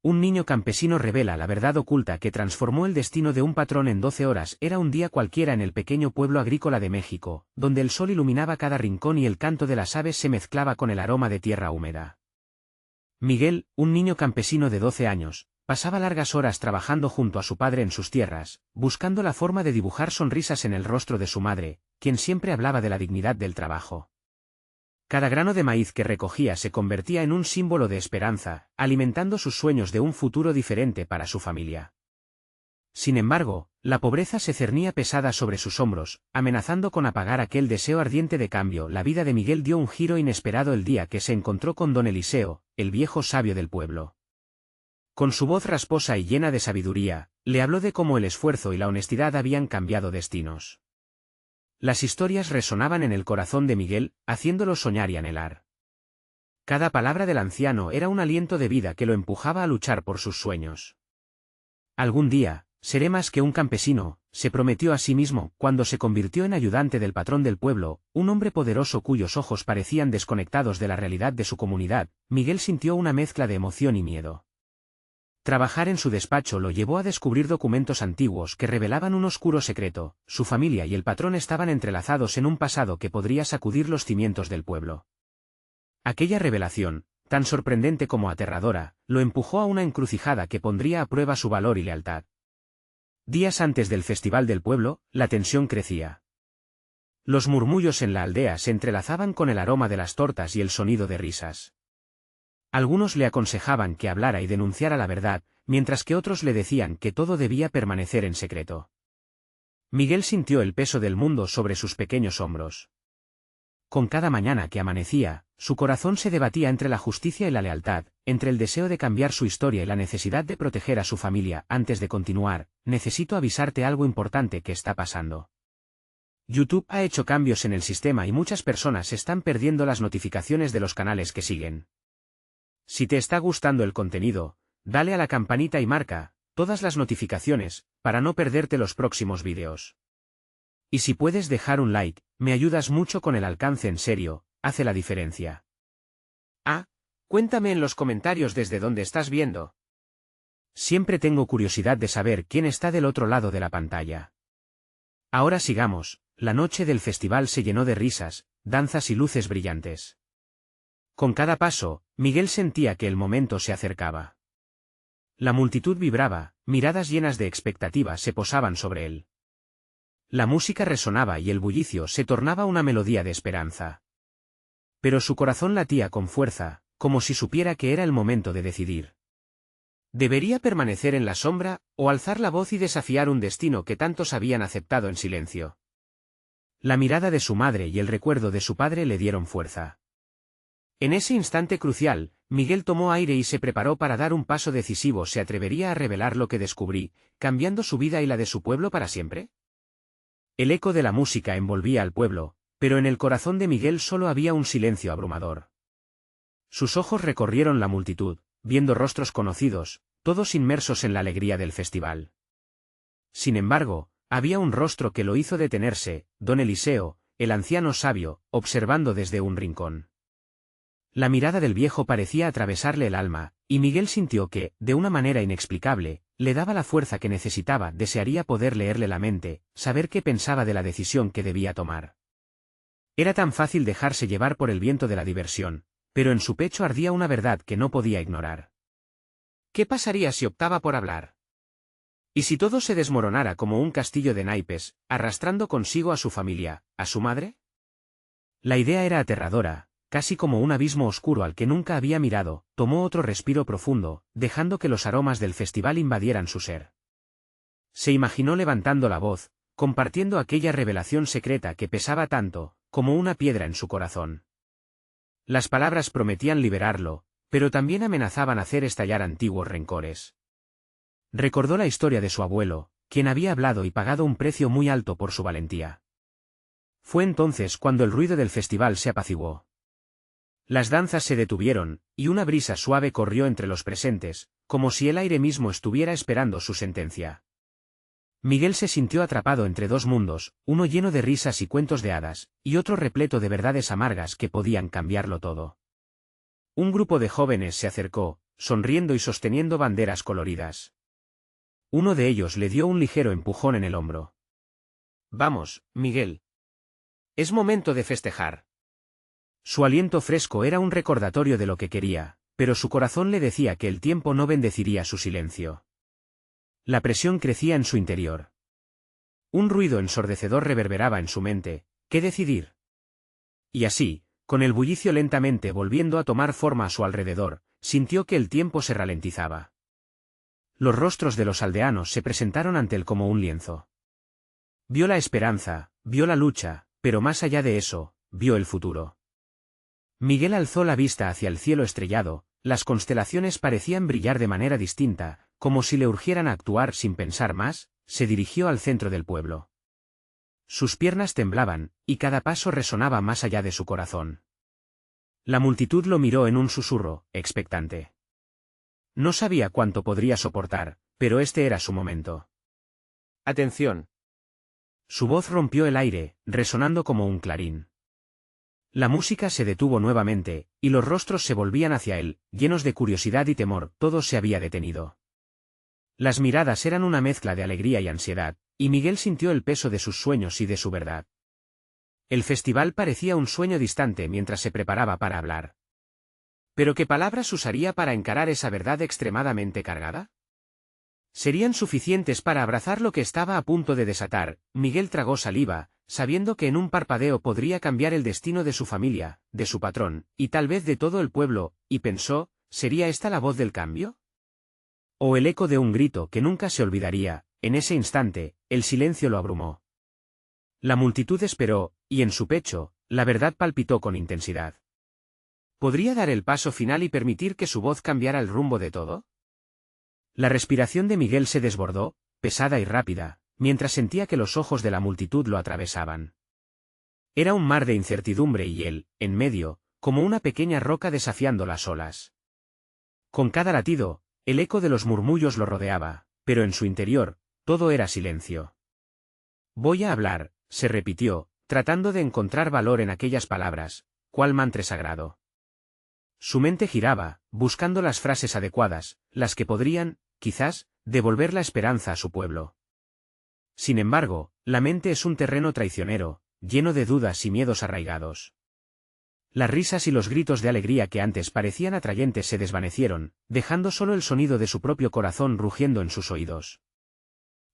un niño campesino revela la verdad oculta que transformó el destino de un patrón en 12 horas. Era un día cualquiera en el pequeño pueblo agrícola de México, donde el sol iluminaba cada rincón y el canto de las aves se mezclaba con el aroma de tierra húmeda. Miguel, un niño campesino de 12 años, pasaba largas horas trabajando junto a su padre en sus tierras, buscando la forma de dibujar sonrisas en el rostro de su madre, quien siempre hablaba de la dignidad del trabajo. Cada grano de maíz que recogía se convertía en un símbolo de esperanza, alimentando sus sueños de un futuro diferente para su familia. Sin embargo, la pobreza se cernía pesada sobre sus hombros, amenazando con apagar aquel deseo ardiente de cambio. La vida de Miguel dio un giro inesperado el día que se encontró con don Eliseo, el viejo sabio del pueblo. Con su voz rasposa y llena de sabiduría, le habló de cómo el esfuerzo y la honestidad habían cambiado destinos. Las historias resonaban en el corazón de Miguel, haciéndolo soñar y anhelar. Cada palabra del anciano era un aliento de vida que lo empujaba a luchar por sus sueños. Algún día, seré más que un campesino, se prometió a sí mismo cuando se convirtió en ayudante del patrón del pueblo, un hombre poderoso cuyos ojos parecían desconectados de la realidad de su comunidad. Miguel sintió una mezcla de emoción y miedo. Trabajar en su despacho lo llevó a descubrir documentos antiguos que revelaban un oscuro secreto: su familia y el patrón estaban entrelazados en un pasado que podría sacudir los cimientos del pueblo. Aquella revelación, tan sorprendente como aterradora, lo empujó a una encrucijada que pondría a prueba su valor y lealtad. Días antes del festival del pueblo, la tensión crecía. Los murmullos en la aldea se entrelazaban con el aroma de las tortas y el sonido de risas. Algunos le aconsejaban que hablara y denunciara la verdad, mientras que otros le decían que todo debía permanecer en secreto. Miguel sintió el peso del mundo sobre sus pequeños hombros. Con cada mañana que amanecía, su corazón se debatía entre la justicia y la lealtad, entre el deseo de cambiar su historia y la necesidad de proteger a su familia. Antes de continuar, necesito avisarte algo importante que está pasando. YouTube ha hecho cambios en el sistema y muchas personas están perdiendo las notificaciones de los canales que siguen. Si te está gustando el contenido, dale a la campanita y marca todas las notificaciones, para no perderte los próximos vídeos. Y si puedes dejar un like, me ayudas mucho con el alcance. En serio, hace la diferencia. Cuéntame en los comentarios desde dónde estás viendo. Siempre tengo curiosidad de saber quién está del otro lado de la pantalla. Ahora sigamos. La noche del festival se llenó de risas, danzas y luces brillantes. Con cada paso, Miguel sentía que el momento se acercaba. La multitud vibraba, miradas llenas de expectativa se posaban sobre él. La música resonaba y el bullicio se tornaba una melodía de esperanza. Pero su corazón latía con fuerza, como si supiera que era el momento de decidir. ¿Debería permanecer en la sombra, o alzar la voz y desafiar un destino que tantos habían aceptado en silencio? La mirada de su madre y el recuerdo de su padre le dieron fuerza. En ese instante crucial, Miguel tomó aire y se preparó para dar un paso decisivo. ¿Se atrevería a revelar lo que descubrí, cambiando su vida y la de su pueblo para siempre? El eco de la música envolvía al pueblo, pero en el corazón de Miguel solo había un silencio abrumador. Sus ojos recorrieron la multitud, viendo rostros conocidos, todos inmersos en la alegría del festival. Sin embargo, había un rostro que lo hizo detenerse: don Eliseo, el anciano sabio, observando desde un rincón. La mirada del viejo parecía atravesarle el alma, y Miguel sintió que, de una manera inexplicable, le daba la fuerza que necesitaba. Desearía poder leerle la mente, saber qué pensaba de la decisión que debía tomar. Era tan fácil dejarse llevar por el viento de la diversión, pero en su pecho ardía una verdad que no podía ignorar. ¿Qué pasaría si optaba por hablar? ¿Y si todo se desmoronara como un castillo de naipes, arrastrando consigo a su familia, a su madre? La idea era aterradora, casi como un abismo oscuro al que nunca había mirado. Tomó otro respiro profundo, dejando que los aromas del festival invadieran su ser. Se imaginó levantando la voz, compartiendo aquella revelación secreta que pesaba tanto, como una piedra en su corazón. Las palabras prometían liberarlo, pero también amenazaban hacer estallar antiguos rencores. Recordó la historia de su abuelo, quien había hablado y pagado un precio muy alto por su valentía. Fue entonces cuando el ruido del festival se apaciguó. Las danzas se detuvieron, y una brisa suave corrió entre los presentes, como si el aire mismo estuviera esperando su sentencia. Miguel se sintió atrapado entre dos mundos, uno lleno de risas y cuentos de hadas, y otro repleto de verdades amargas que podían cambiarlo todo. Un grupo de jóvenes se acercó, sonriendo y sosteniendo banderas coloridas. Uno de ellos le dio un ligero empujón en el hombro. «Vamos, Miguel. Es momento de festejar». Su aliento fresco era un recordatorio de lo que quería, pero su corazón le decía que el tiempo no bendeciría su silencio. La presión crecía en su interior. Un ruido ensordecedor reverberaba en su mente. ¿Qué decidir? Y así, con el bullicio lentamente volviendo a tomar forma a su alrededor, sintió que el tiempo se ralentizaba. Los rostros de los aldeanos se presentaron ante él como un lienzo. Vio la esperanza, vio la lucha, pero más allá de eso, vio el futuro. Miguel alzó la vista hacia el cielo estrellado, las constelaciones parecían brillar de manera distinta, como si le urgieran a actuar sin pensar más, se dirigió al centro del pueblo. Sus piernas temblaban, y cada paso resonaba más allá de su corazón. La multitud lo miró en un susurro, expectante. No sabía cuánto podría soportar, pero este era su momento. «Atención». Su voz rompió el aire, resonando como un clarín. La música se detuvo nuevamente, y los rostros se volvían hacia él, llenos de curiosidad y temor, todo se había detenido. Las miradas eran una mezcla de alegría y ansiedad, y Miguel sintió el peso de sus sueños y de su verdad. El festival parecía un sueño distante mientras se preparaba para hablar. ¿Pero qué palabras usaría para encarar esa verdad extremadamente cargada? ¿Serían suficientes para abrazar lo que estaba a punto de desatar? Miguel tragó saliva, sabiendo que en un parpadeo podría cambiar el destino de su familia, de su patrón, y tal vez de todo el pueblo, y pensó, ¿sería esta la voz del cambio? O el eco de un grito que nunca se olvidaría. En ese instante, el silencio lo abrumó. La multitud esperó, y en su pecho, la verdad palpitó con intensidad. ¿Podría dar el paso final y permitir que su voz cambiara el rumbo de todo? La respiración de Miguel se desbordó, pesada y rápida, mientras sentía que los ojos de la multitud lo atravesaban. Era un mar de incertidumbre y él, en medio, como una pequeña roca desafiando las olas. Con cada latido, el eco de los murmullos lo rodeaba, pero en su interior, todo era silencio. «Voy a hablar», se repitió, tratando de encontrar valor en aquellas palabras, cual mantra sagrado. Su mente giraba, buscando las frases adecuadas, las que podrían, quizás, devolver la esperanza a su pueblo. Sin embargo, la mente es un terreno traicionero, lleno de dudas y miedos arraigados. Las risas y los gritos de alegría que antes parecían atrayentes se desvanecieron, dejando solo el sonido de su propio corazón rugiendo en sus oídos.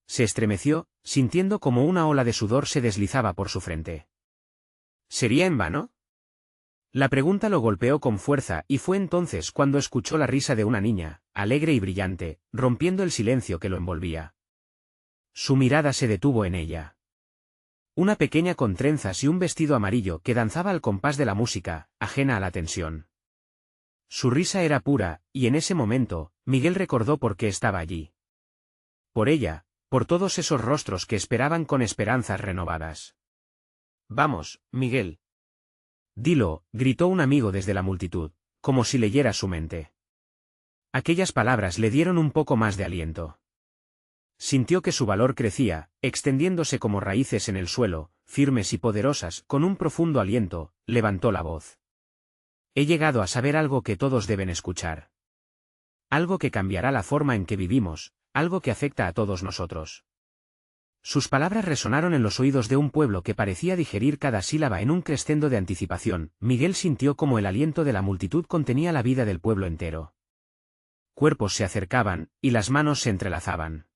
Se estremeció, sintiendo como una ola de sudor se deslizaba por su frente. ¿Sería en vano? La pregunta lo golpeó con fuerza y fue entonces cuando escuchó la risa de una niña, alegre y brillante, rompiendo el silencio que lo envolvía. Su mirada se detuvo en ella. Una pequeña con trenzas y un vestido amarillo que danzaba al compás de la música, ajena a la tensión. Su risa era pura, y en ese momento, Miguel recordó por qué estaba allí. Por ella, por todos esos rostros que esperaban con esperanzas renovadas. «Vamos, Miguel». «Dilo», gritó un amigo desde la multitud, como si leyera su mente. Aquellas palabras le dieron un poco más de aliento. Sintió que su valor crecía, extendiéndose como raíces en el suelo, firmes y poderosas, con un profundo aliento, levantó la voz. «He llegado a saber algo que todos deben escuchar. Algo que cambiará la forma en que vivimos, algo que afecta a todos nosotros». Sus palabras resonaron en los oídos de un pueblo que parecía digerir cada sílaba en un crescendo de anticipación. Miguel sintió como el aliento de la multitud contenía la vida del pueblo entero. Cuerpos se acercaban, y las manos se entrelazaban.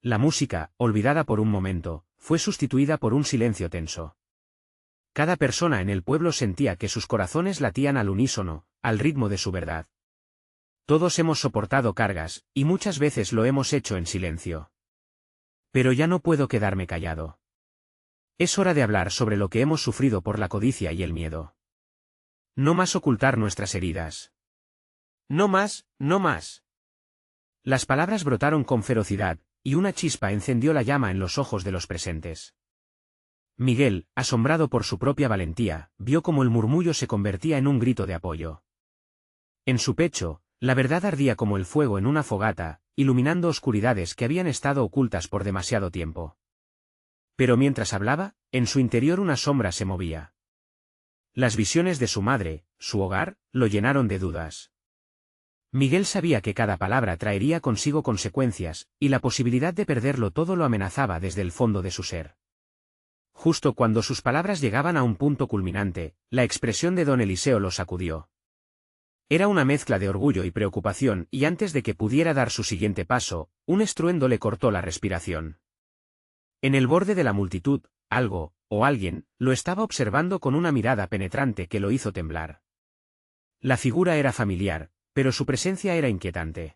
La música, olvidada por un momento, fue sustituida por un silencio tenso. Cada persona en el pueblo sentía que sus corazones latían al unísono, al ritmo de su verdad. Todos hemos soportado cargas, y muchas veces lo hemos hecho en silencio. Pero ya no puedo quedarme callado. Es hora de hablar sobre lo que hemos sufrido por la codicia y el miedo. No más ocultar nuestras heridas. No más, no más. Las palabras brotaron con ferocidad, y una chispa encendió la llama en los ojos de los presentes. Miguel, asombrado por su propia valentía, vio cómo el murmullo se convertía en un grito de apoyo. En su pecho, la verdad ardía como el fuego en una fogata, iluminando oscuridades que habían estado ocultas por demasiado tiempo. Pero mientras hablaba, en su interior una sombra se movía. Las visiones de su madre, su hogar, lo llenaron de dudas. Miguel sabía que cada palabra traería consigo consecuencias, y la posibilidad de perderlo todo lo amenazaba desde el fondo de su ser. Justo cuando sus palabras llegaban a un punto culminante, la expresión de don Eliseo lo sacudió. Era una mezcla de orgullo y preocupación, y antes de que pudiera dar su siguiente paso, un estruendo le cortó la respiración. En el borde de la multitud, algo, o alguien, lo estaba observando con una mirada penetrante que lo hizo temblar. La figura era familiar, pero su presencia era inquietante.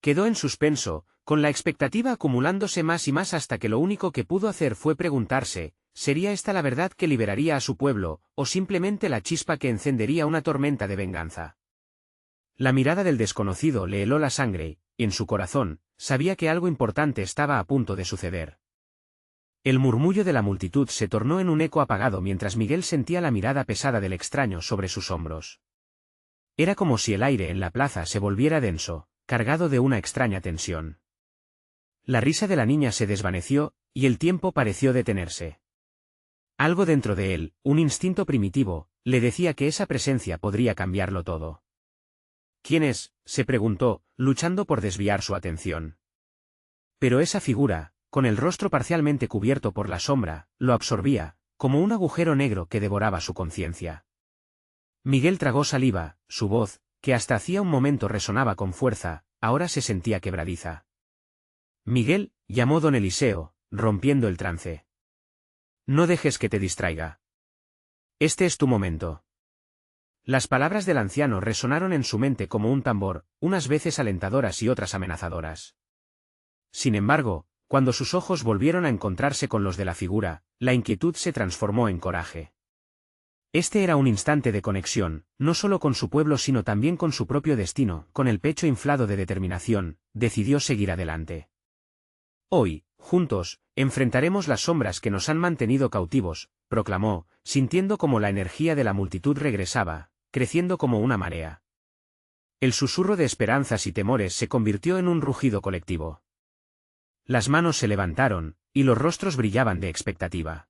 Quedó en suspenso, con la expectativa acumulándose más y más hasta que lo único que pudo hacer fue preguntarse, ¿sería esta la verdad que liberaría a su pueblo, o simplemente la chispa que encendería una tormenta de venganza? La mirada del desconocido le heló la sangre, y en su corazón, sabía que algo importante estaba a punto de suceder. El murmullo de la multitud se tornó en un eco apagado mientras Miguel sentía la mirada pesada del extraño sobre sus hombros. Era como si el aire en la plaza se volviera denso, cargado de una extraña tensión. La risa de la niña se desvaneció, y el tiempo pareció detenerse. Algo dentro de él, un instinto primitivo, le decía que esa presencia podría cambiarlo todo. ¿Quién es?, se preguntó, luchando por desviar su atención. Pero esa figura, con el rostro parcialmente cubierto por la sombra, lo absorbía, como un agujero negro que devoraba su conciencia. Miguel tragó saliva, su voz, que hasta hacía un momento resonaba con fuerza, ahora se sentía quebradiza. Miguel, llamó don Eliseo, rompiendo el trance. No dejes que te distraiga. Este es tu momento. Las palabras del anciano resonaron en su mente como un tambor, unas veces alentadoras y otras amenazadoras. Sin embargo, cuando sus ojos volvieron a encontrarse con los de la figura, la inquietud se transformó en coraje. Este era un instante de conexión, no solo con su pueblo sino también con su propio destino. Con el pecho inflado de determinación, decidió seguir adelante. Hoy, juntos, enfrentaremos las sombras que nos han mantenido cautivos, proclamó, sintiendo como la energía de la multitud regresaba, creciendo como una marea. El susurro de esperanzas y temores se convirtió en un rugido colectivo. Las manos se levantaron, y los rostros brillaban de expectativa.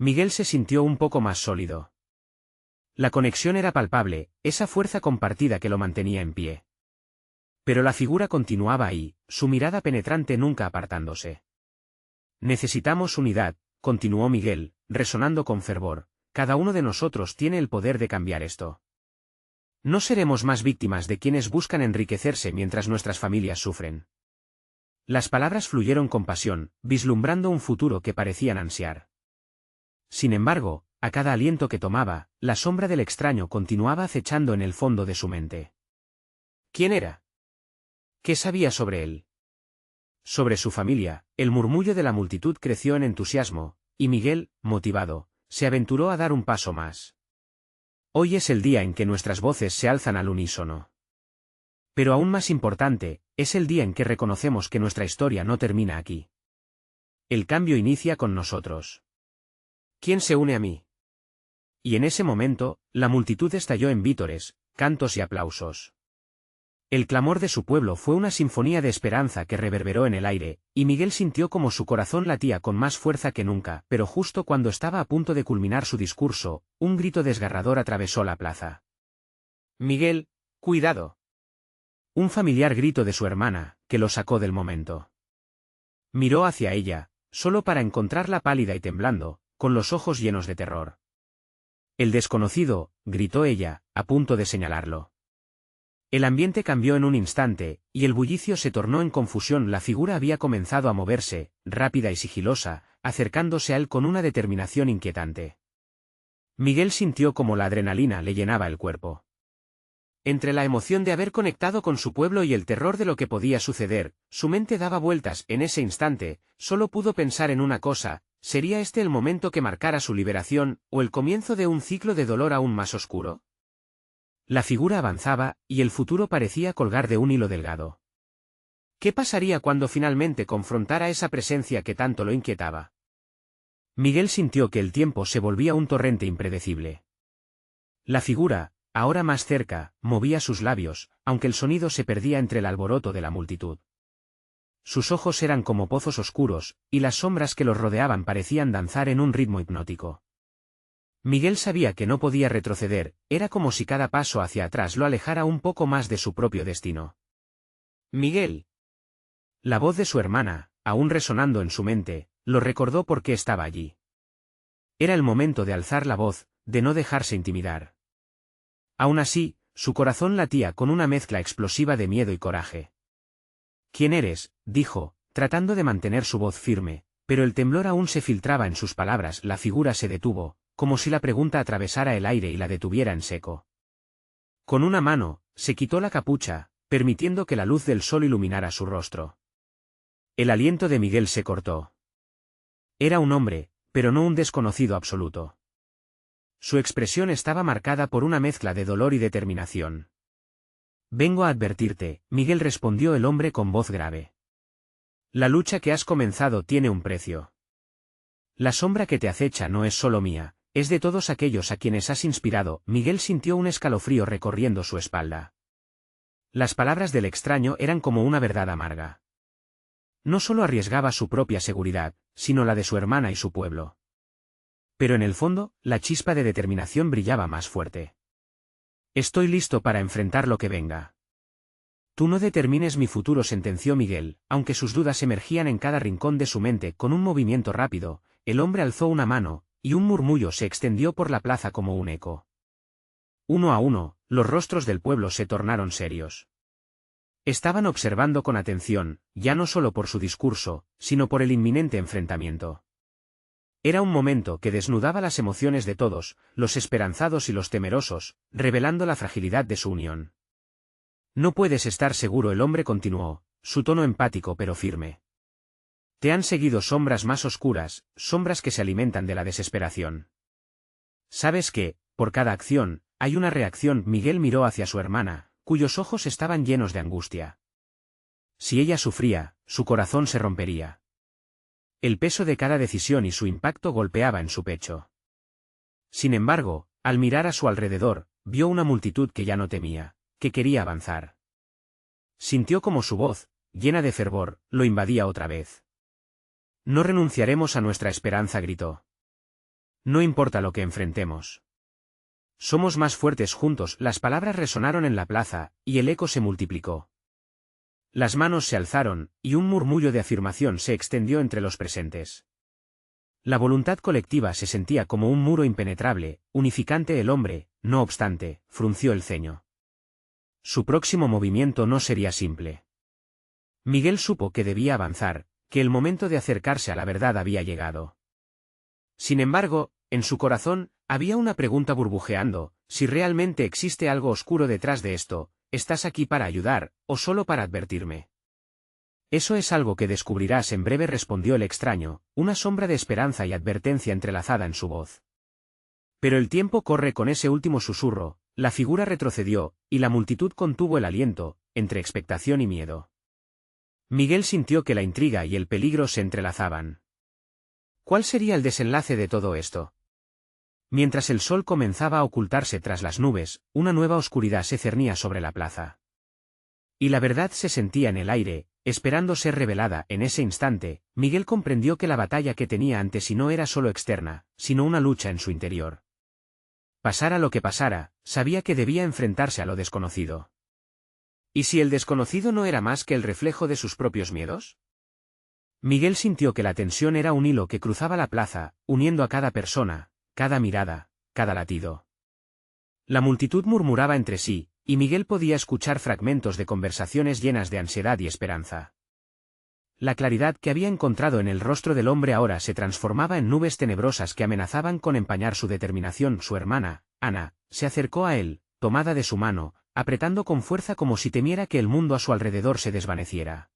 Miguel se sintió un poco más sólido. La conexión era palpable, esa fuerza compartida que lo mantenía en pie. Pero la figura continuaba ahí, su mirada penetrante nunca apartándose. Necesitamos unidad, continuó Miguel, resonando con fervor, cada uno de nosotros tiene el poder de cambiar esto. No seremos más víctimas de quienes buscan enriquecerse mientras nuestras familias sufren. Las palabras fluyeron con pasión, vislumbrando un futuro que parecían ansiar. Sin embargo, a cada aliento que tomaba, la sombra del extraño continuaba acechando en el fondo de su mente. ¿Quién era? ¿Qué sabía sobre él? Sobre su familia, el murmullo de la multitud creció en entusiasmo, y Miguel, motivado, se aventuró a dar un paso más. Hoy es el día en que nuestras voces se alzan al unísono. Pero aún más importante, es el día en que reconocemos que nuestra historia no termina aquí. El cambio inicia con nosotros. ¿Quién se une a mí? Y en ese momento, la multitud estalló en vítores, cantos y aplausos. El clamor de su pueblo fue una sinfonía de esperanza que reverberó en el aire, y Miguel sintió como su corazón latía con más fuerza que nunca, pero justo cuando estaba a punto de culminar su discurso, un grito desgarrador atravesó la plaza. «Miguel, cuidado». Un familiar grito de su hermana, que lo sacó del momento. Miró hacia ella, solo para encontrarla pálida y temblando, con los ojos llenos de terror. «El desconocido», gritó ella, a punto de señalarlo. El ambiente cambió en un instante, y el bullicio se tornó en confusión. La figura había comenzado a moverse, rápida y sigilosa, acercándose a él con una determinación inquietante. Miguel sintió como la adrenalina le llenaba el cuerpo. Entre la emoción de haber conectado con su pueblo y el terror de lo que podía suceder, su mente daba vueltas. En ese instante, solo pudo pensar en una cosa: ¿sería este el momento que marcara su liberación, o el comienzo de un ciclo de dolor aún más oscuro? La figura avanzaba, y el futuro parecía colgar de un hilo delgado. ¿Qué pasaría cuando finalmente confrontara esa presencia que tanto lo inquietaba? Miguel sintió que el tiempo se volvía un torrente impredecible. La figura, ahora más cerca, movía sus labios, aunque el sonido se perdía entre el alboroto de la multitud. Sus ojos eran como pozos oscuros, y las sombras que los rodeaban parecían danzar en un ritmo hipnótico. Miguel sabía que no podía retroceder, era como si cada paso hacia atrás lo alejara un poco más de su propio destino. Miguel. La voz de su hermana, aún resonando en su mente, lo recordó porque estaba allí. Era el momento de alzar la voz, de no dejarse intimidar. Aún así, su corazón latía con una mezcla explosiva de miedo y coraje. ¿Quién eres?, dijo, tratando de mantener su voz firme, pero el temblor aún se filtraba en sus palabras. La figura se detuvo, como si la pregunta atravesara el aire y la detuviera en seco. Con una mano, se quitó la capucha, permitiendo que la luz del sol iluminara su rostro. El aliento de Miguel se cortó. Era un hombre, pero no un desconocido absoluto. Su expresión estaba marcada por una mezcla de dolor y determinación. Vengo a advertirte, Miguel, respondió el hombre con voz grave. La lucha que has comenzado tiene un precio. La sombra que te acecha no es solo mía, es de todos aquellos a quienes has inspirado. Miguel sintió un escalofrío recorriendo su espalda. Las palabras del extraño eran como una verdad amarga. No solo arriesgaba su propia seguridad, sino la de su hermana y su pueblo. Pero en el fondo, la chispa de determinación brillaba más fuerte. Estoy listo para enfrentar lo que venga. Tú no determines mi futuro, sentenció Miguel, aunque sus dudas emergían en cada rincón de su mente. Con un movimiento rápido, el hombre alzó una mano, y un murmullo se extendió por la plaza como un eco. Uno a uno, los rostros del pueblo se tornaron serios. Estaban observando con atención, ya no solo por su discurso, sino por el inminente enfrentamiento. Era un momento que desnudaba las emociones de todos, los esperanzados y los temerosos, revelando la fragilidad de su unión. No puedes estar seguro, el hombre continuó, su tono empático pero firme. Te han seguido sombras más oscuras, sombras que se alimentan de la desesperación. Sabes que, por cada acción, hay una reacción. Miguel miró hacia su hermana, cuyos ojos estaban llenos de angustia. Si ella sufría, su corazón se rompería. El peso de cada decisión y su impacto golpeaba en su pecho. Sin embargo, al mirar a su alrededor, vio una multitud que ya no temía, que quería avanzar. Sintió como su voz, llena de fervor, lo invadía otra vez. No renunciaremos a nuestra esperanza, gritó. No importa lo que enfrentemos. Somos más fuertes juntos. Las palabras resonaron en la plaza, y el eco se multiplicó. Las manos se alzaron, y un murmullo de afirmación se extendió entre los presentes. La voluntad colectiva se sentía como un muro impenetrable, unificante. El hombre, no obstante, frunció el ceño. Su próximo movimiento no sería simple. Miguel supo que debía avanzar, que el momento de acercarse a la verdad había llegado. Sin embargo, en su corazón, había una pregunta burbujeando: si realmente existe algo oscuro detrás de esto. ¿Estás aquí para ayudar, o solo para advertirme? Eso es algo que descubrirás en breve, respondió el extraño, una sombra de esperanza y advertencia entrelazada en su voz. Pero el tiempo corre. Con ese último susurro, la figura retrocedió, y la multitud contuvo el aliento, entre expectación y miedo. Miguel sintió que la intriga y el peligro se entrelazaban. ¿Cuál sería el desenlace de todo esto? Mientras el sol comenzaba a ocultarse tras las nubes, una nueva oscuridad se cernía sobre la plaza. Y la verdad se sentía en el aire, esperando ser revelada. En ese instante, Miguel comprendió que la batalla que tenía ante sí no era solo externa, sino una lucha en su interior. Pasara lo que pasara, sabía que debía enfrentarse a lo desconocido. ¿Y si el desconocido no era más que el reflejo de sus propios miedos? Miguel sintió que la tensión era un hilo que cruzaba la plaza, uniendo a cada persona, cada mirada, cada latido. La multitud murmuraba entre sí, y Miguel podía escuchar fragmentos de conversaciones llenas de ansiedad y esperanza. La claridad que había encontrado en el rostro del hombre ahora se transformaba en nubes tenebrosas que amenazaban con empañar su determinación. Su hermana, Ana, se acercó a él, tomada de su mano, apretando con fuerza como si temiera que el mundo a su alrededor se desvaneciera.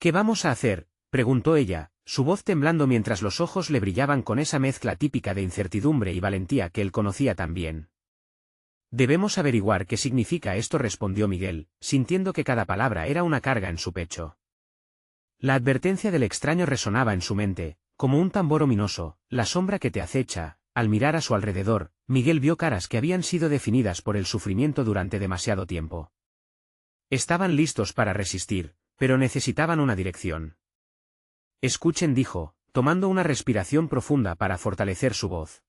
¿Qué vamos a hacer?, preguntó ella, su voz temblando mientras los ojos le brillaban con esa mezcla típica de incertidumbre y valentía que él conocía tan bien. Debemos averiguar qué significa esto, respondió Miguel, sintiendo que cada palabra era una carga en su pecho. La advertencia del extraño resonaba en su mente, como un tambor ominoso: la sombra que te acecha. Al mirar a su alrededor, Miguel vio caras que habían sido definidas por el sufrimiento durante demasiado tiempo. Estaban listos para resistir, pero necesitaban una dirección. Escuchen, dijo, tomando una respiración profunda para fortalecer su voz.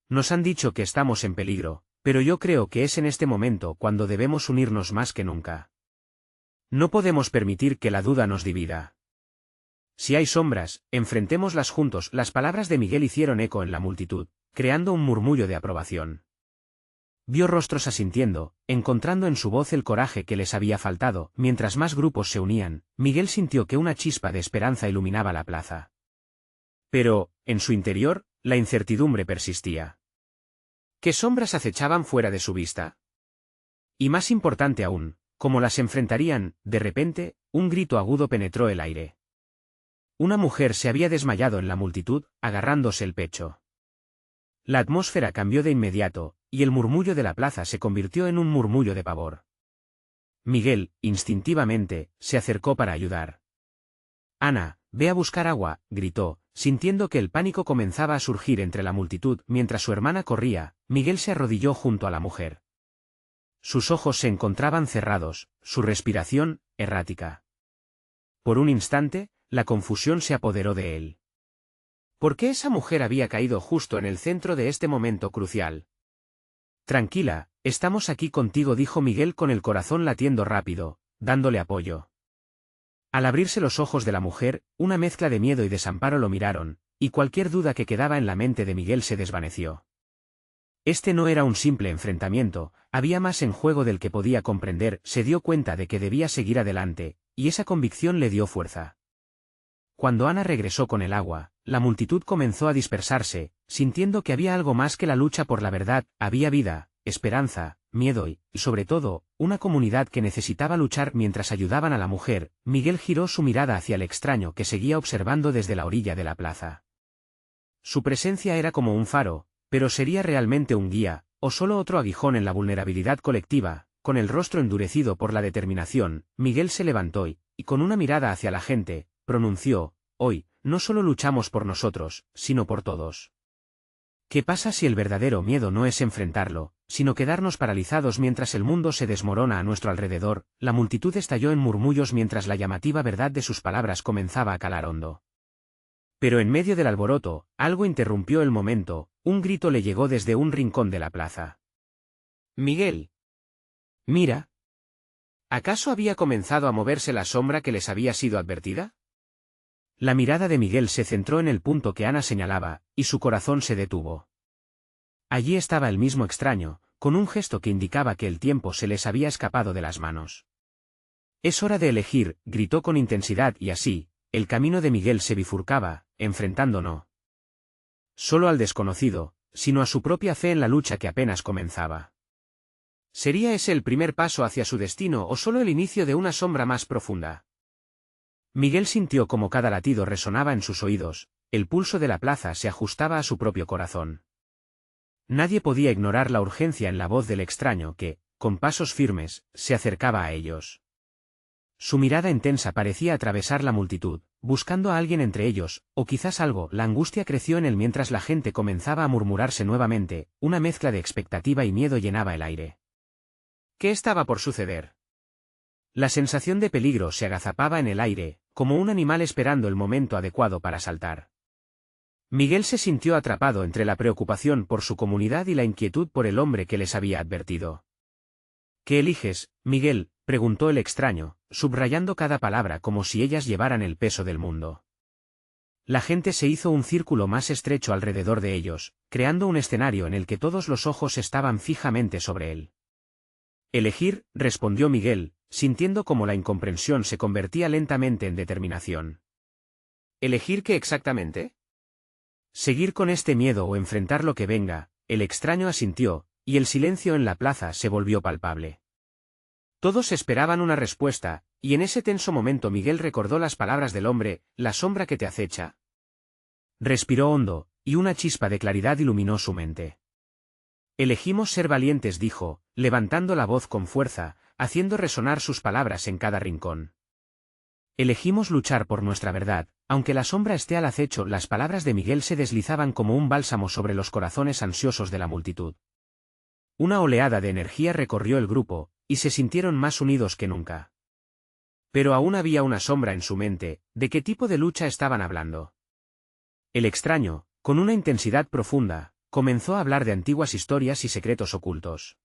Nos han dicho que estamos en peligro, pero yo creo que es en este momento cuando debemos unirnos más que nunca. No podemos permitir que la duda nos divida. Si hay sombras, enfrentémoslas juntos. Las palabras de Miguel hicieron eco en la multitud, creando un murmullo de aprobación. Vio rostros asintiendo, encontrando en su voz el coraje que les había faltado. Mientras más grupos se unían, Miguel sintió que una chispa de esperanza iluminaba la plaza. Pero, en su interior, la incertidumbre persistía. ¿Qué sombras acechaban fuera de su vista? Y más importante aún, ¿cómo las enfrentarían? De repente, un grito agudo penetró el aire. Una mujer se había desmayado en la multitud, agarrándose el pecho. La atmósfera cambió de inmediato, y el murmullo de la plaza se convirtió en un murmullo de pavor. Miguel, instintivamente, se acercó para ayudar. «Ana, ve a buscar agua», gritó, sintiendo que el pánico comenzaba a surgir entre la multitud. Mientras su hermana corría, Miguel se arrodilló junto a la mujer. Sus ojos se encontraban cerrados, su respiración, errática. Por un instante, la confusión se apoderó de él. ¿Por qué esa mujer había caído justo en el centro de este momento crucial? «Tranquila, estamos aquí contigo», dijo Miguel con el corazón latiendo rápido, dándole apoyo. Al abrirse los ojos de la mujer, una mezcla de miedo y desamparo lo miraron, y cualquier duda que quedaba en la mente de Miguel se desvaneció. Este no era un simple enfrentamiento, había más en juego del que podía comprender. Se dio cuenta de que debía seguir adelante, y esa convicción le dio fuerza. Cuando Ana regresó con el agua, la multitud comenzó a dispersarse, sintiendo que había algo más que la lucha por la verdad. Había vida, esperanza, miedo y, sobre todo, una comunidad que necesitaba luchar. Mientras ayudaban a la mujer, Miguel giró su mirada hacia el extraño que seguía observando desde la orilla de la plaza. Su presencia era como un faro, pero ¿sería realmente un guía, o solo otro aguijón en la vulnerabilidad colectiva? Con el rostro endurecido por la determinación, Miguel se levantó y, con una mirada hacia la gente, pronunció: «Hoy, no solo luchamos por nosotros, sino por todos». ¿Qué pasa si el verdadero miedo no es enfrentarlo, sino quedarnos paralizados mientras el mundo se desmorona a nuestro alrededor? La multitud estalló en murmullos mientras la llamativa verdad de sus palabras comenzaba a calar hondo. Pero en medio del alboroto, algo interrumpió el momento. Un grito le llegó desde un rincón de la plaza. «Miguel. Mira». ¿Acaso había comenzado a moverse la sombra que les había sido advertida? La mirada de Miguel se centró en el punto que Ana señalaba, y su corazón se detuvo. Allí estaba el mismo extraño, con un gesto que indicaba que el tiempo se les había escapado de las manos. «Es hora de elegir», gritó con intensidad, y así, el camino de Miguel se bifurcaba, enfrentando no solo al desconocido, sino a su propia fe en la lucha que apenas comenzaba. ¿Sería ese el primer paso hacia su destino o solo el inicio de una sombra más profunda? Miguel sintió como cada latido resonaba en sus oídos, el pulso de la plaza se ajustaba a su propio corazón. Nadie podía ignorar la urgencia en la voz del extraño que, con pasos firmes, se acercaba a ellos. Su mirada intensa parecía atravesar la multitud, buscando a alguien entre ellos, o quizás algo. La angustia creció en él mientras la gente comenzaba a murmurarse nuevamente, una mezcla de expectativa y miedo llenaba el aire. ¿Qué estaba por suceder? La sensación de peligro se agazapaba en el aire, como un animal esperando el momento adecuado para saltar. Miguel se sintió atrapado entre la preocupación por su comunidad y la inquietud por el hombre que les había advertido. «¿Qué eliges, Miguel?», preguntó el extraño, subrayando cada palabra como si ellas llevaran el peso del mundo. La gente se hizo un círculo más estrecho alrededor de ellos, creando un escenario en el que todos los ojos estaban fijamente sobre él. «Elegir», respondió Miguel, sintiendo como la incomprensión se convertía lentamente en determinación. «¿Elegir qué exactamente?» «Seguir con este miedo o enfrentar lo que venga», el extraño asintió, y el silencio en la plaza se volvió palpable. Todos esperaban una respuesta, y en ese tenso momento Miguel recordó las palabras del hombre: «La sombra que te acecha». Respiró hondo, y una chispa de claridad iluminó su mente. «Elegimos ser valientes», dijo, levantando la voz con fuerza, haciendo resonar sus palabras en cada rincón. «Elegimos luchar por nuestra verdad, aunque la sombra esté al acecho». Las palabras de Miguel se deslizaban como un bálsamo sobre los corazones ansiosos de la multitud. Una oleada de energía recorrió el grupo, y se sintieron más unidos que nunca. Pero aún había una sombra en su mente. ¿De qué tipo de lucha estaban hablando? El extraño, con una intensidad profunda, comenzó a hablar de antiguas historias y secretos ocultos.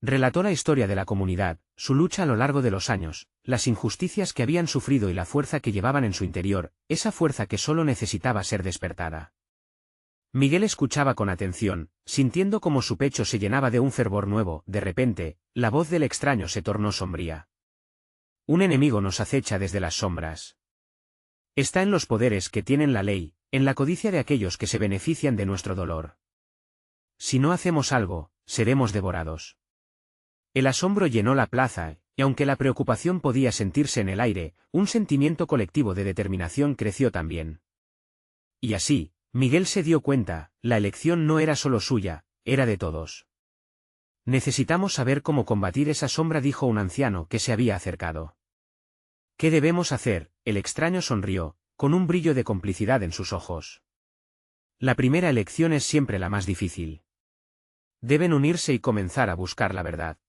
Relató la historia de la comunidad, su lucha a lo largo de los años, las injusticias que habían sufrido y la fuerza que llevaban en su interior, esa fuerza que solo necesitaba ser despertada. Miguel escuchaba con atención, sintiendo cómo su pecho se llenaba de un fervor nuevo. De repente, la voz del extraño se tornó sombría. Un enemigo nos acecha desde las sombras. Está en los poderes que tienen la ley, en la codicia de aquellos que se benefician de nuestro dolor. Si no hacemos algo, seremos devorados. El asombro llenó la plaza, y aunque la preocupación podía sentirse en el aire, un sentimiento colectivo de determinación creció también. Y así, Miguel se dio cuenta, la elección no era solo suya, era de todos. Necesitamos saber cómo combatir esa sombra, dijo un anciano que se había acercado. ¿Qué debemos hacer? El extraño sonrió, con un brillo de complicidad en sus ojos. La primera elección es siempre la más difícil. Deben unirse y comenzar a buscar la verdad.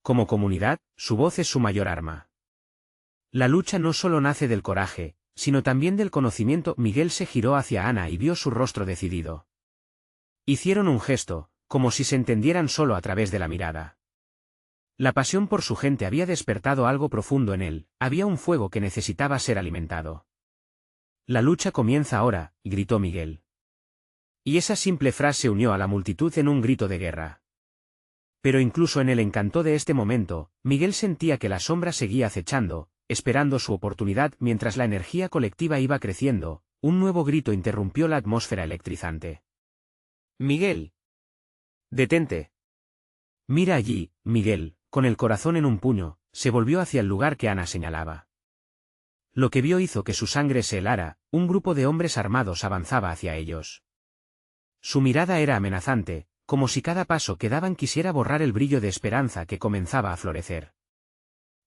Como comunidad, su voz es su mayor arma. La lucha no solo nace del coraje, sino también del conocimiento. Miguel se giró hacia Ana y vio su rostro decidido. Hicieron un gesto, como si se entendieran solo a través de la mirada. La pasión por su gente había despertado algo profundo en él, había un fuego que necesitaba ser alimentado. La lucha comienza ahora, gritó Miguel. Y esa simple frase unió a la multitud en un grito de guerra. Pero incluso en el encanto de este momento, Miguel sentía que la sombra seguía acechando, esperando su oportunidad. Mientras la energía colectiva iba creciendo, un nuevo grito interrumpió la atmósfera electrizante. ¡Miguel! ¡Detente! Mira allí, Miguel, con el corazón en un puño, se volvió hacia el lugar que Ana señalaba. Lo que vio hizo que su sangre se helara, un grupo de hombres armados avanzaba hacia ellos. Su mirada era amenazante, como si cada paso que daban quisiera borrar el brillo de esperanza que comenzaba a florecer.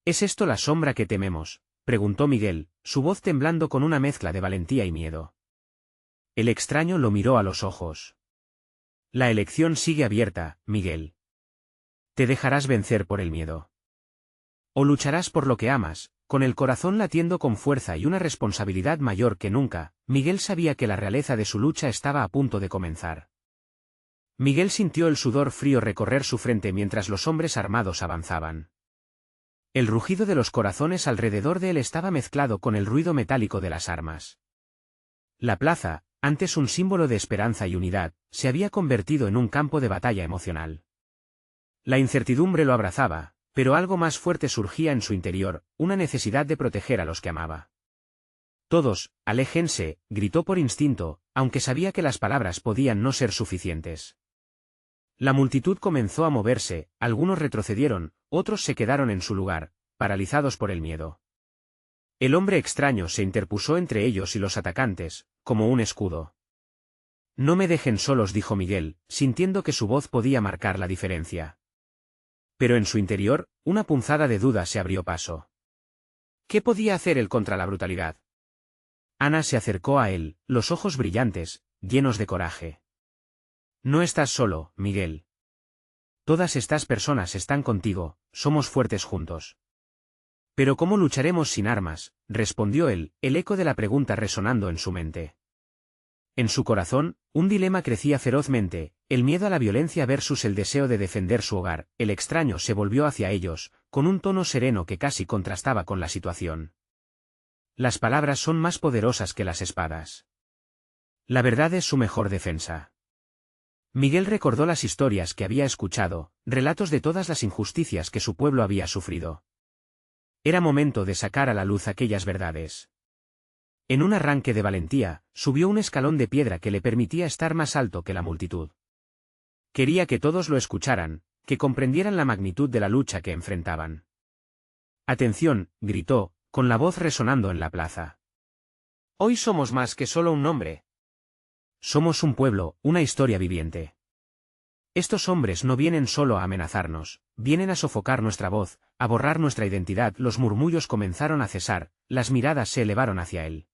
¿Es esto la sombra que tememos?, preguntó Miguel, su voz temblando con una mezcla de valentía y miedo. El extraño lo miró a los ojos. La elección sigue abierta, Miguel. ¿Te dejarás vencer por el miedo? ¿O lucharás por lo que amas, con el corazón latiendo con fuerza y una responsabilidad mayor que nunca? Miguel sabía que la realeza de su lucha estaba a punto de comenzar. Miguel sintió el sudor frío recorrer su frente mientras los hombres armados avanzaban. El rugido de los corazones alrededor de él estaba mezclado con el ruido metálico de las armas. La plaza, antes un símbolo de esperanza y unidad, se había convertido en un campo de batalla emocional. La incertidumbre lo abrazaba, pero algo más fuerte surgía en su interior, una necesidad de proteger a los que amaba. Todos, aléjense, gritó por instinto, aunque sabía que las palabras podían no ser suficientes. La multitud comenzó a moverse, algunos retrocedieron, otros se quedaron en su lugar, paralizados por el miedo. El hombre extraño se interpuso entre ellos y los atacantes, como un escudo. No me dejen solos, dijo Miguel, sintiendo que su voz podía marcar la diferencia. Pero en su interior, una punzada de duda se abrió paso. ¿Qué podía hacer él contra la brutalidad? Ana se acercó a él, los ojos brillantes, llenos de coraje. No estás solo, Miguel. Todas estas personas están contigo, somos fuertes juntos. ¿Pero cómo lucharemos sin armas?, respondió él, el eco de la pregunta resonando en su mente. En su corazón, un dilema crecía ferozmente, el miedo a la violencia versus el deseo de defender su hogar. El extraño se volvió hacia ellos, con un tono sereno que casi contrastaba con la situación. Las palabras son más poderosas que las espadas. La verdad es su mejor defensa. Miguel recordó las historias que había escuchado, relatos de todas las injusticias que su pueblo había sufrido. Era momento de sacar a la luz aquellas verdades. En un arranque de valentía, subió un escalón de piedra que le permitía estar más alto que la multitud. Quería que todos lo escucharan, que comprendieran la magnitud de la lucha que enfrentaban. «Atención», gritó, con la voz resonando en la plaza. «Hoy somos más que solo un nombre. Somos un pueblo, una historia viviente. Estos hombres no vienen solo a amenazarnos, vienen a sofocar nuestra voz, a borrar nuestra identidad». Los murmullos comenzaron a cesar, las miradas se elevaron hacia él.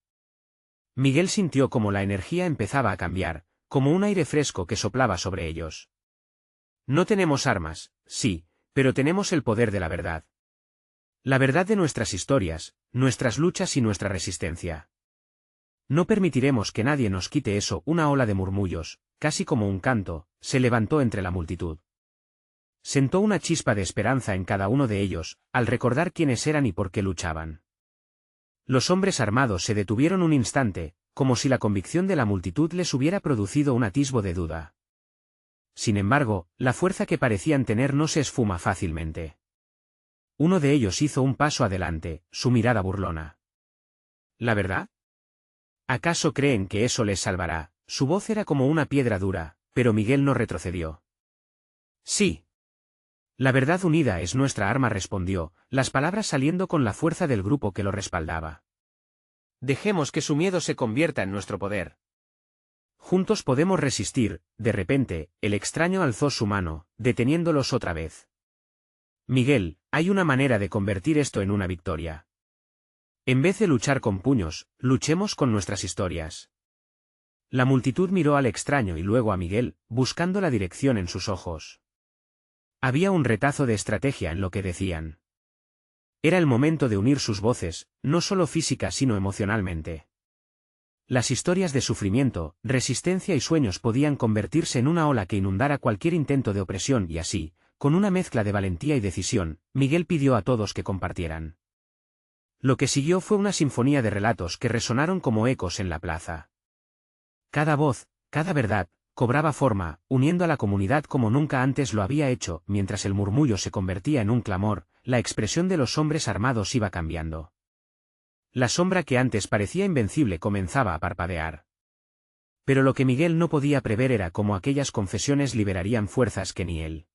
Miguel sintió como la energía empezaba a cambiar, como un aire fresco que soplaba sobre ellos. No tenemos armas, sí, pero tenemos el poder de la verdad. La verdad de nuestras historias, nuestras luchas y nuestra resistencia. No permitiremos que nadie nos quite eso. Una ola de murmullos, casi como un canto, se levantó entre la multitud. Sentó una chispa de esperanza en cada uno de ellos, al recordar quiénes eran y por qué luchaban. Los hombres armados se detuvieron un instante, como si la convicción de la multitud les hubiera producido un atisbo de duda. Sin embargo, la fuerza que parecían tener no se esfuma fácilmente. Uno de ellos hizo un paso adelante, su mirada burlona. ¿La verdad? ¿Acaso creen que eso les salvará? Su voz era como una piedra dura, pero Miguel no retrocedió. Sí. La verdad unida es nuestra arma, respondió, las palabras saliendo con la fuerza del grupo que lo respaldaba. Dejemos que su miedo se convierta en nuestro poder. Juntos podemos resistir. De repente, el extraño alzó su mano, deteniéndolos otra vez. Miguel, hay una manera de convertir esto en una victoria. En vez de luchar con puños, luchemos con nuestras historias. La multitud miró al extraño y luego a Miguel, buscando la dirección en sus ojos. Había un retazo de estrategia en lo que decían. Era el momento de unir sus voces, no solo física sino emocionalmente. Las historias de sufrimiento, resistencia y sueños podían convertirse en una ola que inundara cualquier intento de opresión y así, con una mezcla de valentía y decisión, Miguel pidió a todos que compartieran. Lo que siguió fue una sinfonía de relatos que resonaron como ecos en la plaza. Cada voz, cada verdad, cobraba forma, uniendo a la comunidad como nunca antes lo había hecho. Mientras el murmullo se convertía en un clamor, la expresión de los hombres armados iba cambiando. La sombra que antes parecía invencible comenzaba a parpadear. Pero lo que Miguel no podía prever era cómo aquellas confesiones liberarían fuerzas que ni él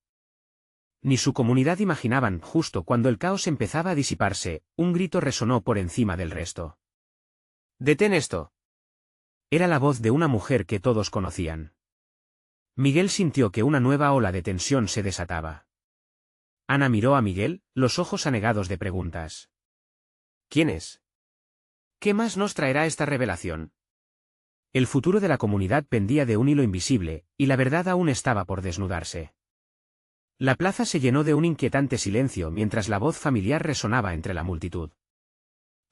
ni su comunidad imaginaban. Justo cuando el caos empezaba a disiparse, un grito resonó por encima del resto. «¡Detén esto!». Era la voz de una mujer que todos conocían. Miguel sintió que una nueva ola de tensión se desataba. Ana miró a Miguel, los ojos anegados de preguntas. «¿Quién es? ¿Qué más nos traerá esta revelación?». El futuro de la comunidad pendía de un hilo invisible, y la verdad aún estaba por desnudarse. La plaza se llenó de un inquietante silencio mientras la voz familiar resonaba entre la multitud.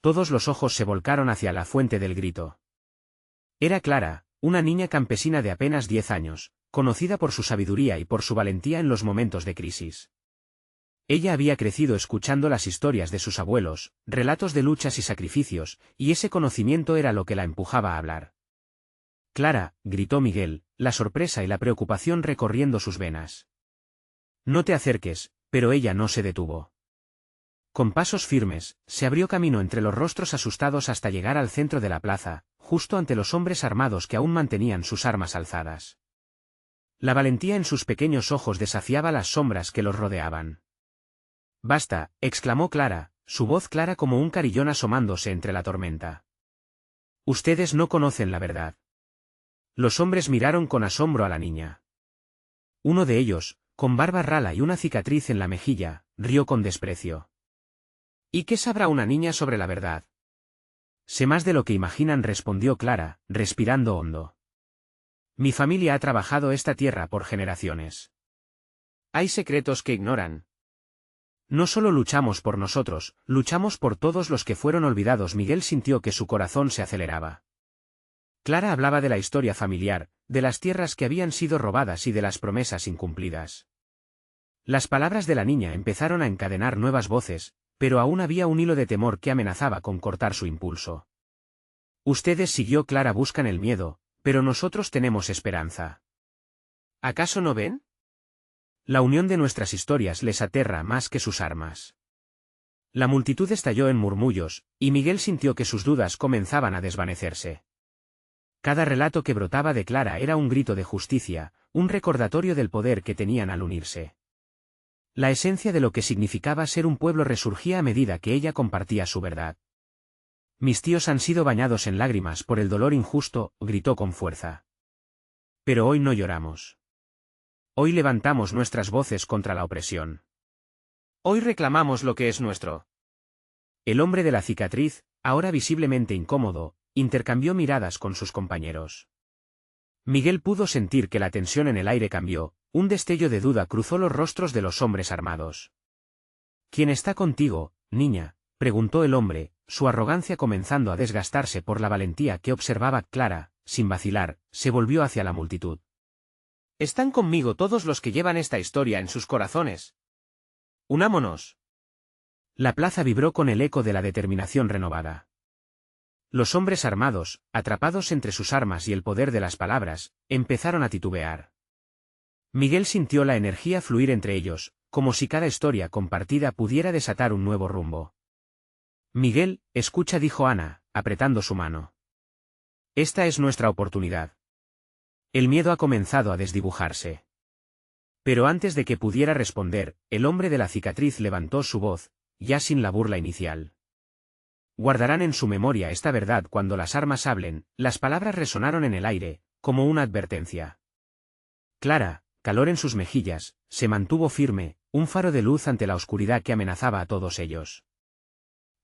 Todos los ojos se volcaron hacia la fuente del grito. Era Clara, una niña campesina de apenas 10 años, conocida por su sabiduría y por su valentía en los momentos de crisis. Ella había crecido escuchando las historias de sus abuelos, relatos de luchas y sacrificios, y ese conocimiento era lo que la empujaba a hablar. «Clara», gritó Miguel, la sorpresa y la preocupación recorriendo sus venas. «No te acerques», pero ella no se detuvo. Con pasos firmes, se abrió camino entre los rostros asustados hasta llegar al centro de la plaza, justo ante los hombres armados que aún mantenían sus armas alzadas. La valentía en sus pequeños ojos desafiaba las sombras que los rodeaban. «Basta», exclamó Clara, su voz clara como un carillón asomándose entre la tormenta. «Ustedes no conocen la verdad». Los hombres miraron con asombro a la niña. Uno de ellos, con barba rala y una cicatriz en la mejilla, rió con desprecio. «¿Y qué sabrá una niña sobre la verdad?». «Sé más de lo que imaginan», respondió Clara, respirando hondo. «Mi familia ha trabajado esta tierra por generaciones. Hay secretos que ignoran. No solo luchamos por nosotros, luchamos por todos los que fueron olvidados». Miguel sintió que su corazón se aceleraba. Clara hablaba de la historia familiar, de las tierras que habían sido robadas y de las promesas incumplidas. Las palabras de la niña empezaron a encadenar nuevas voces, pero aún había un hilo de temor que amenazaba con cortar su impulso. «Ustedes», siguió Clara, «buscan el miedo, pero nosotros tenemos esperanza. ¿Acaso no ven? La unión de nuestras historias les aterra más que sus armas». La multitud estalló en murmullos, y Miguel sintió que sus dudas comenzaban a desvanecerse. Cada relato que brotaba de Clara era un grito de justicia, un recordatorio del poder que tenían al unirse. La esencia de lo que significaba ser un pueblo resurgía a medida que ella compartía su verdad. «Mis tíos han sido bañados en lágrimas por el dolor injusto», gritó con fuerza. «Pero hoy no lloramos. Hoy levantamos nuestras voces contra la opresión. Hoy reclamamos lo que es nuestro». El hombre de la cicatriz, ahora visiblemente incómodo, intercambió miradas con sus compañeros. Miguel pudo sentir que la tensión en el aire cambió, un destello de duda cruzó los rostros de los hombres armados. «¿Quién está contigo, niña?», preguntó el hombre, su arrogancia comenzando a desgastarse por la valentía que observaba. Clara, sin vacilar, se volvió hacia la multitud. Están conmigo todos los que llevan esta historia en sus corazones. ¡Unámonos! La plaza vibró con el eco de la determinación renovada. Los hombres armados, atrapados entre sus armas y el poder de las palabras, empezaron a titubear. Miguel sintió la energía fluir entre ellos, como si cada historia compartida pudiera desatar un nuevo rumbo. Miguel, escucha, dijo Ana, apretando su mano. Esta es nuestra oportunidad. El miedo ha comenzado a desdibujarse. Pero antes de que pudiera responder, el hombre de la cicatriz levantó su voz, ya sin la burla inicial. Guardarán en su memoria esta verdad cuando las armas hablen. Las palabras resonaron en el aire, como una advertencia. Clara, calor en sus mejillas, se mantuvo firme, un faro de luz ante la oscuridad que amenazaba a todos ellos.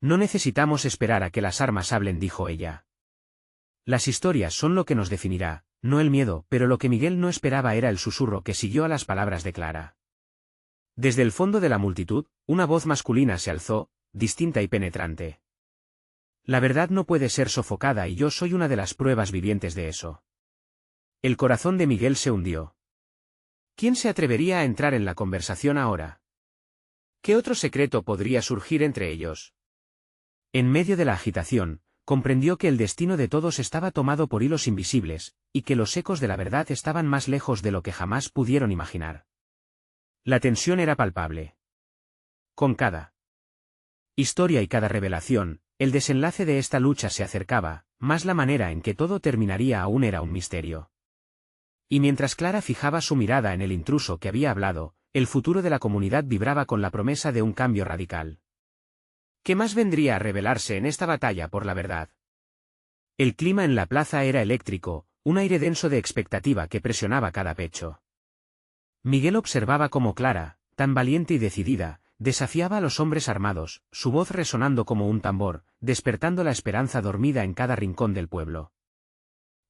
No necesitamos esperar a que las armas hablen, dijo ella. Las historias son lo que nos definirá, no el miedo, pero lo que Miguel no esperaba era el susurro que siguió a las palabras de Clara. Desde el fondo de la multitud, una voz masculina se alzó, distinta y penetrante. La verdad no puede ser sofocada y yo soy una de las pruebas vivientes de eso. El corazón de Miguel se hundió. ¿Quién se atrevería a entrar en la conversación ahora? ¿Qué otro secreto podría surgir entre ellos? En medio de la agitación, comprendió que el destino de todos estaba tomado por hilos invisibles, y que los ecos de la verdad estaban más lejos de lo que jamás pudieron imaginar. La tensión era palpable. Con cada historia y cada revelación, el desenlace de esta lucha se acercaba, más la manera en que todo terminaría aún era un misterio. Y mientras Clara fijaba su mirada en el intruso que había hablado, el futuro de la comunidad vibraba con la promesa de un cambio radical. ¿Qué más vendría a revelarse en esta batalla por la verdad? El clima en la plaza era eléctrico, un aire denso de expectativa que presionaba cada pecho. Miguel observaba cómo Clara, tan valiente y decidida, desafiaba a los hombres armados, su voz resonando como un tambor, despertando la esperanza dormida en cada rincón del pueblo.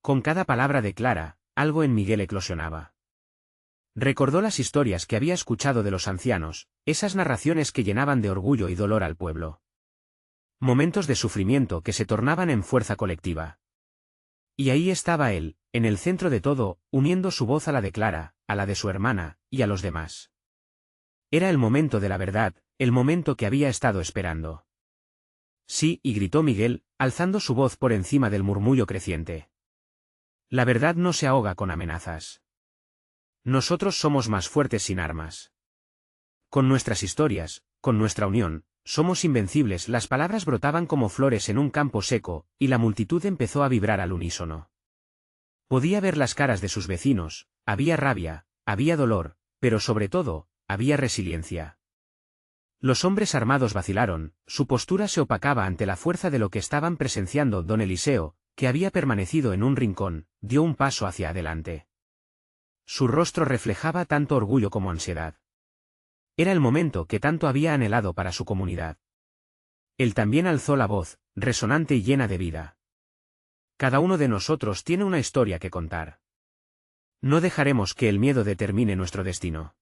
Con cada palabra de Clara, algo en Miguel eclosionaba. Recordó las historias que había escuchado de los ancianos, esas narraciones que llenaban de orgullo y dolor al pueblo. Momentos de sufrimiento que se tornaban en fuerza colectiva. Y ahí estaba él, en el centro de todo, uniendo su voz a la de Clara, a la de su hermana, y a los demás. Era el momento de la verdad, el momento que había estado esperando. Sí, y gritó Miguel, alzando su voz por encima del murmullo creciente. La verdad no se ahoga con amenazas. Nosotros somos más fuertes sin armas. Con nuestras historias, con nuestra unión, somos invencibles. Las palabras brotaban como flores en un campo seco, y la multitud empezó a vibrar al unísono. Podía ver las caras de sus vecinos, había rabia, había dolor, pero sobre todo, había resiliencia. Los hombres armados vacilaron, su postura se opacaba ante la fuerza de lo que estaban presenciando. Don Eliseo, que había permanecido en un rincón, dio un paso hacia adelante. Su rostro reflejaba tanto orgullo como ansiedad. Era el momento que tanto había anhelado para su comunidad. Él también alzó la voz, resonante y llena de vida. Cada uno de nosotros tiene una historia que contar. No dejaremos que el miedo determine nuestro destino.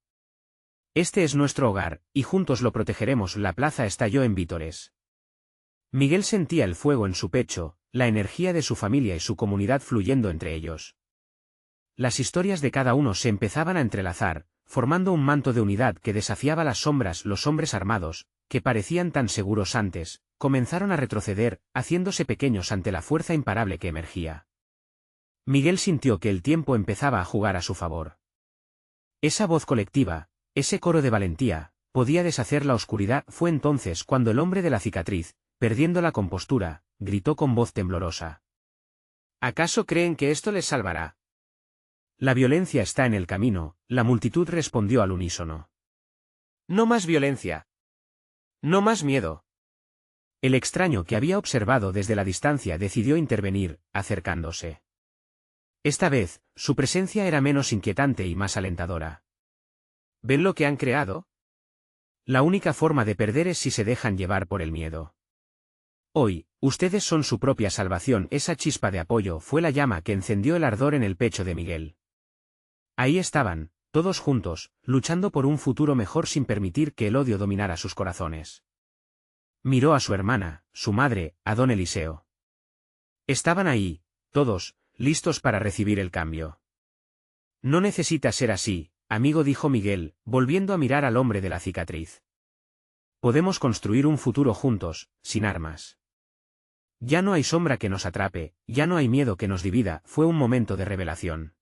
Este es nuestro hogar, y juntos lo protegeremos. La plaza estalló en vítores. Miguel sentía el fuego en su pecho, la energía de su familia y su comunidad fluyendo entre ellos. Las historias de cada uno se empezaban a entrelazar, formando un manto de unidad que desafiaba las sombras. Los hombres armados, que parecían tan seguros antes, comenzaron a retroceder, haciéndose pequeños ante la fuerza imparable que emergía. Miguel sintió que el tiempo empezaba a jugar a su favor. Esa voz colectiva, ese coro de valentía, podía deshacer la oscuridad. Fue entonces cuando el hombre de la cicatriz, perdiendo la compostura, gritó con voz temblorosa. ¿Acaso creen que esto les salvará? La violencia está en el camino, la multitud respondió al unísono. No más violencia. No más miedo. El extraño que había observado desde la distancia decidió intervenir, acercándose. Esta vez, su presencia era menos inquietante y más alentadora. ¿Ven lo que han creado? La única forma de perder es si se dejan llevar por el miedo. Hoy, ustedes son su propia salvación. Esa chispa de apoyo fue la llama que encendió el ardor en el pecho de Miguel. Ahí estaban, todos juntos, luchando por un futuro mejor sin permitir que el odio dominara sus corazones. Miró a su hermana, su madre, a don Eliseo. Estaban ahí, todos, listos para recibir el cambio. No necesita ser así, amigo, dijo Miguel, volviendo a mirar al hombre de la cicatriz. Podemos construir un futuro juntos, sin armas. Ya no hay sombra que nos atrape, ya no hay miedo que nos divida. Fue un momento de revelación.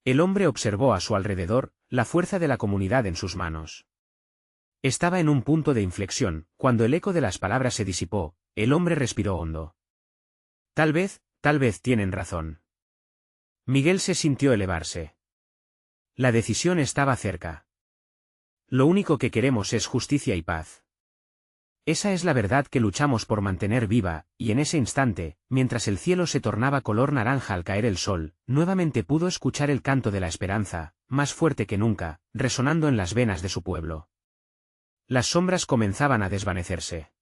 El hombre observó a su alrededor, la fuerza de la comunidad en sus manos. Estaba en un punto de inflexión, cuando el eco de las palabras se disipó, el hombre respiró hondo. Tal vez tienen razón. Miguel se sintió elevarse. La decisión estaba cerca. Lo único que queremos es justicia y paz. Esa es la verdad que luchamos por mantener viva, y en ese instante, mientras el cielo se tornaba color naranja al caer el sol, nuevamente pudo escuchar el canto de la esperanza, más fuerte que nunca, resonando en las venas de su pueblo. Las sombras comenzaban a desvanecerse.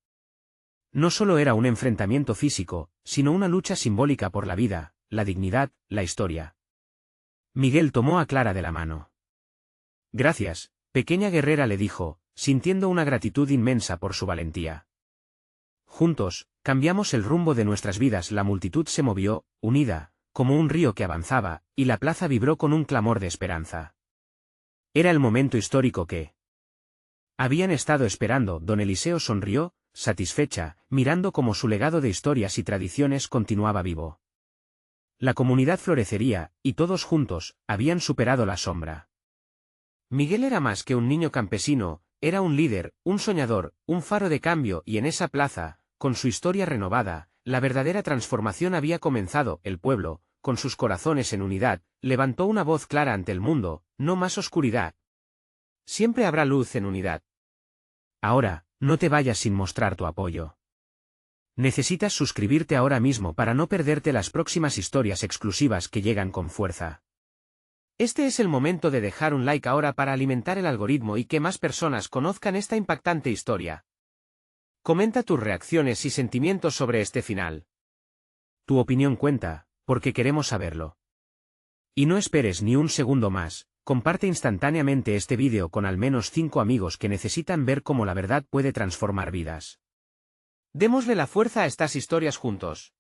No solo era un enfrentamiento físico, sino una lucha simbólica por la vida, la dignidad, la historia. Miguel tomó a Clara de la mano. Gracias, pequeña guerrera, le dijo, sintiendo una gratitud inmensa por su valentía. Juntos, cambiamos el rumbo de nuestras vidas. La multitud se movió, unida, como un río que avanzaba, y la plaza vibró con un clamor de esperanza. Era el momento histórico que habían estado esperando. Don Eliseo sonrió, satisfecha, mirando cómo su legado de historias y tradiciones continuaba vivo. La comunidad florecería, y todos juntos, habían superado la sombra. Miguel era más que un niño campesino, era un líder, un soñador, un faro de cambio, y en esa plaza, con su historia renovada, la verdadera transformación había comenzado. El pueblo, con sus corazones en unidad, levantó una voz clara ante el mundo: no más oscuridad. Siempre habrá luz en unidad. Ahora, no te vayas sin mostrar tu apoyo. Necesitas suscribirte ahora mismo para no perderte las próximas historias exclusivas que llegan con fuerza. Este es el momento de dejar un like ahora para alimentar el algoritmo y que más personas conozcan esta impactante historia. Comenta tus reacciones y sentimientos sobre este final. Tu opinión cuenta, porque queremos saberlo. Y no esperes ni un segundo más, comparte instantáneamente este vídeo con al menos 5 amigos que necesitan ver cómo la verdad puede transformar vidas. Démosle la fuerza a estas historias juntos.